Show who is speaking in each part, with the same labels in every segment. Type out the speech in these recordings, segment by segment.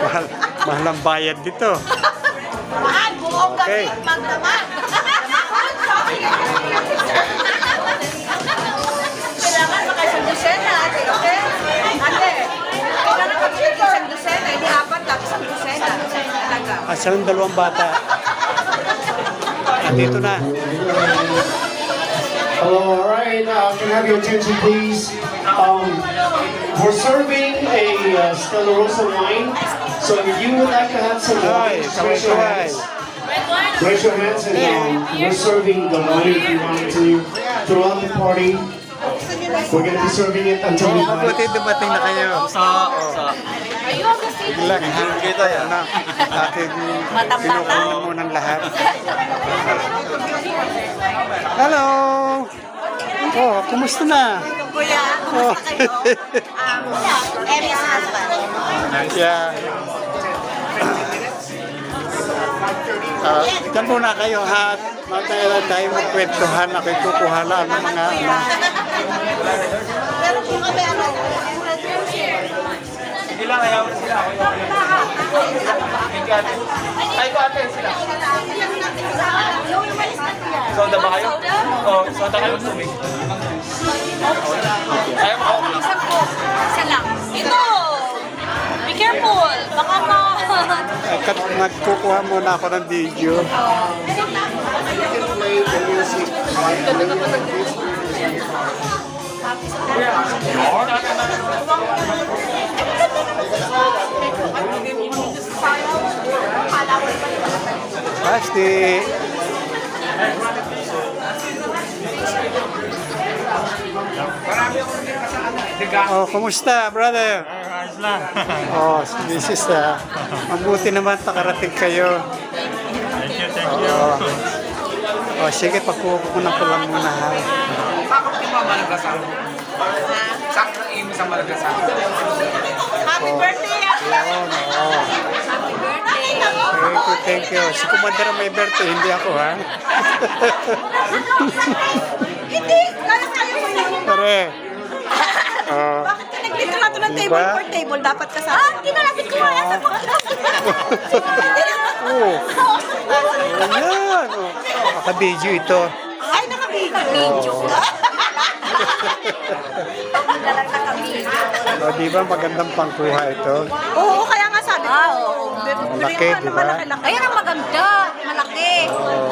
Speaker 1: mahal ang bayad dito.
Speaker 2: Mahal, buong
Speaker 1: Okay.
Speaker 2: gabi, magdamag. Kailangan maka isang dosena, ate, okay? Ate, kailangan kami isang dosena, hindi apat lang, isang dosena. Talaga.
Speaker 1: Asan ang dalawang bata? Andito na.
Speaker 3: Hello, all right. Can I have your attention, please? We're serving a Stella Rosa wine. So if you would like to have some wine,
Speaker 1: Ay,
Speaker 3: just raise your hands. Raise your hands, and we're serving the wine if you want to throughout the party. We're going to be serving it until we
Speaker 1: Mabuti dumating na kayo. Lang, kita yan na. Ating pinukunin mo ng lahat. Hello! Oh, kumusta na?
Speaker 2: Kuya,
Speaker 1: Oh.
Speaker 2: kumusta kayo? Eric's husband.
Speaker 1: Yeah. Diyan muna kayo ha. Mataya na tayo magkwentuhan. Ako'y kukuha lang ng mga ano.
Speaker 2: Pero kung kami ano,
Speaker 4: Ilang ayaw sila. Ay ko ate sila. Soda ba kayo? Oo, soda kayo tubig. Ayaw mo ako.
Speaker 5: Isa lang. Ito! Be careful! Baka ma...
Speaker 1: Nagkukuha muna ako ng video. Basti. Oh, kumusta, brother?
Speaker 4: Ayos lang.
Speaker 1: Oh, this is mabuti naman nakarating kayo.
Speaker 4: Thank you.
Speaker 1: Oh, sige, pagkukunan ko lang muna ha.
Speaker 4: Sakot yung mga malagasan. Sakto yung sa malagasan.
Speaker 2: happy birthday,
Speaker 1: Yun, oh. Thank you. Si Commander ang may birthday, hindi ako ha.
Speaker 2: Hindi, kaya mo lang.
Speaker 1: Pare. Oh.
Speaker 2: Bakit ka naglito na ito ng
Speaker 1: Diba?
Speaker 2: table for table? Dapat kasama. Ah, kinalapit ko nga sa mga.
Speaker 1: Oh. Ayan. Oh. Naka-video ito.
Speaker 2: Ay, naka-video. Dalang naka-video.
Speaker 1: Oh, di ba magandang pangkuha ito?
Speaker 2: Oo, kaya nga sabi ko.
Speaker 1: Malaki, di ba?
Speaker 2: Malaki-laki.
Speaker 5: Ayan ang maganda! Malaki!
Speaker 1: Oh.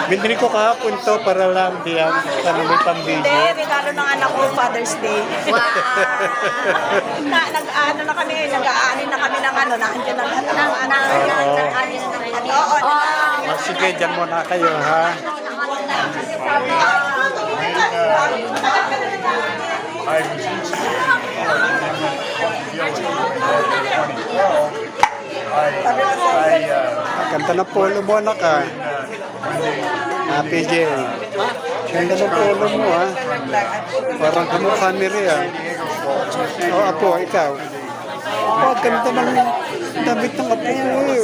Speaker 1: Binili ko kahapon to para lang diyan. Sana may
Speaker 2: Hindi,
Speaker 1: pang-video.
Speaker 2: regalo ng anak ko, Father's Day.
Speaker 5: Wow!
Speaker 2: Nag-ano na kami, nag-aanin na kami ng ano, nandiyan na lahat ng anak. Oo,
Speaker 1: Oh, sige, dyan muna kayo ha. Ganda ng polo mo, anak ha. Happy J. Ganda ng polo mo ha. Parang kamukha ni Rhea. O, apo, ikaw. Oh, ganda ng damit ng apo mo eh.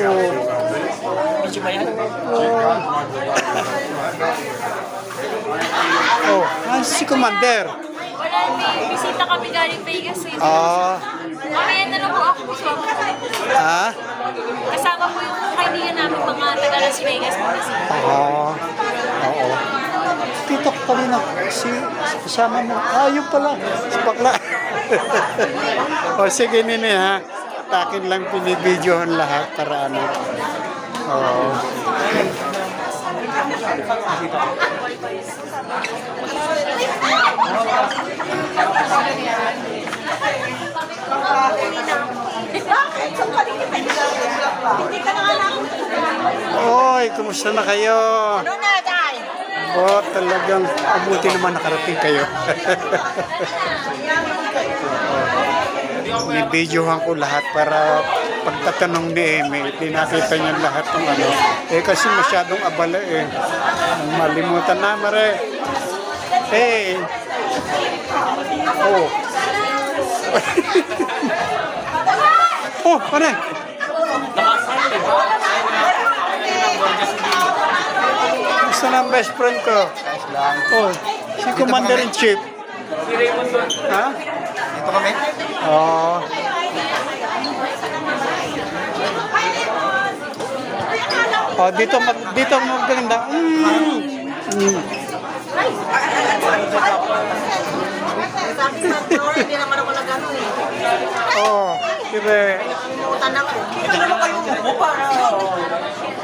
Speaker 1: Oh, si Commander.
Speaker 5: Wala, may bisita kami galing Vegas eh.
Speaker 1: Ah,
Speaker 5: Mamaya na lang po ako kasama.
Speaker 1: ha?
Speaker 5: Kasama po yung kaibigan namin mga taga Las Vegas po kasi.
Speaker 1: Oo. Dito ko kami na kasama mo. Yun pala. Si Bakla. O sige nini ha. Takin lang pinibidyohan lahat para ano. Oo.
Speaker 2: Hindi ka na nga lang.
Speaker 1: Oy, kumusta na kayo?
Speaker 2: Ano na, Day?
Speaker 1: Oh, talagang mabuti naman nakarating kayo. Nibidyohan ko lahat para pagtatanong ni Amy, di nakita niya lahat ng ano. Eh kasi masyadong abala eh. Malimutan na, Mare. Hey! Oh! Oh, pare! Gusto na ang best friend ko. Oh, si Commander-in-Chief. Ha?
Speaker 4: Ito kami.
Speaker 1: Oo. Oh, dito maganda.
Speaker 2: Sabi sa floor, hindi naman ako nag-ano eh.
Speaker 1: Oh, dire.
Speaker 2: Putan ako.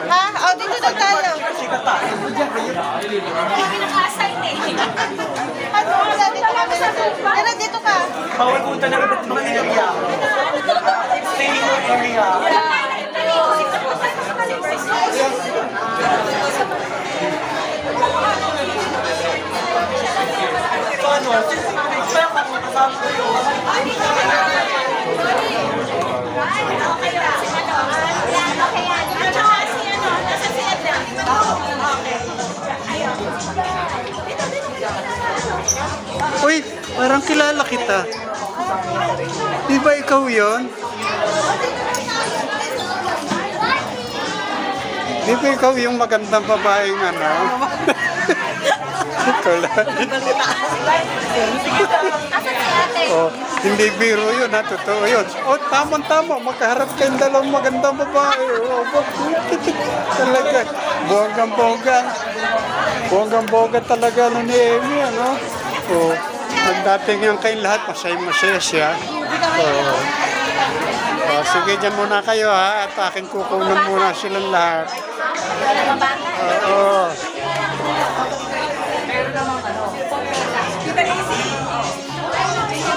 Speaker 2: Ha? O, dito na tayo.
Speaker 5: Kami naka-assign eh.
Speaker 2: Ano? Dito kami sa sofa. Tara, dito ka.
Speaker 6: Bawal punta na rin ng area. Stay in your area. So ano, kaya kung kasama ko yun.
Speaker 1: Uy, parang kilala kita. Di ba ikaw yon? Di ba ikaw yung magandang babaeng ano? Ikaw lang. Oh, hindi biro yun ha, totoo yun. Oh, tamang-tama, magkaharap kayong dalawang magandang babae. Oh, talaga, bonggang-bonggang. Bonggang-bonggang talaga ano ni Amy, ano? Oh, nagdating yan kayong lahat, masaya-masaya siya. Oh. Oh, sige, dyan muna kayo ha, at aking kukunan muna silang lahat. Oo.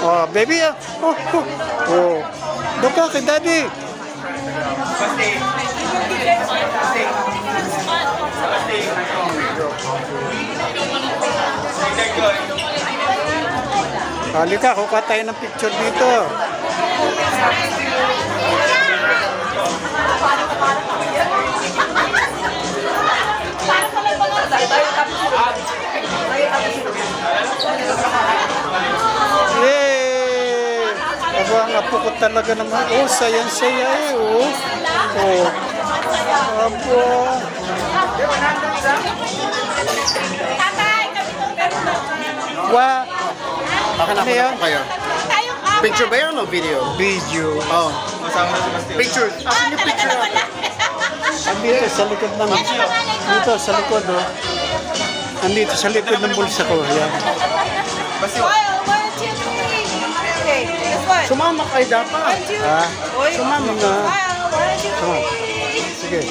Speaker 1: Oh, baby, ah. Oh, oh. Oh. Doon ka kay daddy. Halika, kuha tayo ng picture dito. Yay! Aba, ang apo ko talaga naman. Oh, sayang-saya eh, oh. Oh. Aba. Wa.
Speaker 7: Baka
Speaker 1: Ano yan?
Speaker 7: kayo. Picture ba yan o video?
Speaker 1: Video.
Speaker 7: Oo. Picture. Asan yung picture natin?
Speaker 1: Andito sa likod ng... Dito sa likod, oh. Andito sa likod ng bulsa ko. Yan.
Speaker 2: Smile, 1, 2, 3. Okay, this one.
Speaker 7: Sumama kayo dapat.
Speaker 2: 1, 2.
Speaker 1: Ah,
Speaker 2: Smile,
Speaker 1: nga.
Speaker 2: 1, 2, 3.
Speaker 1: Sige.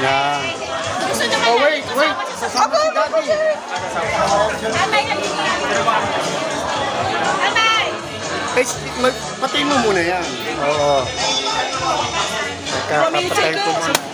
Speaker 1: Yan.
Speaker 7: Oh, wait. Sasama si daddy. Eh, patay mo muna yan.
Speaker 1: Oo. Teka, papatayin ko muna.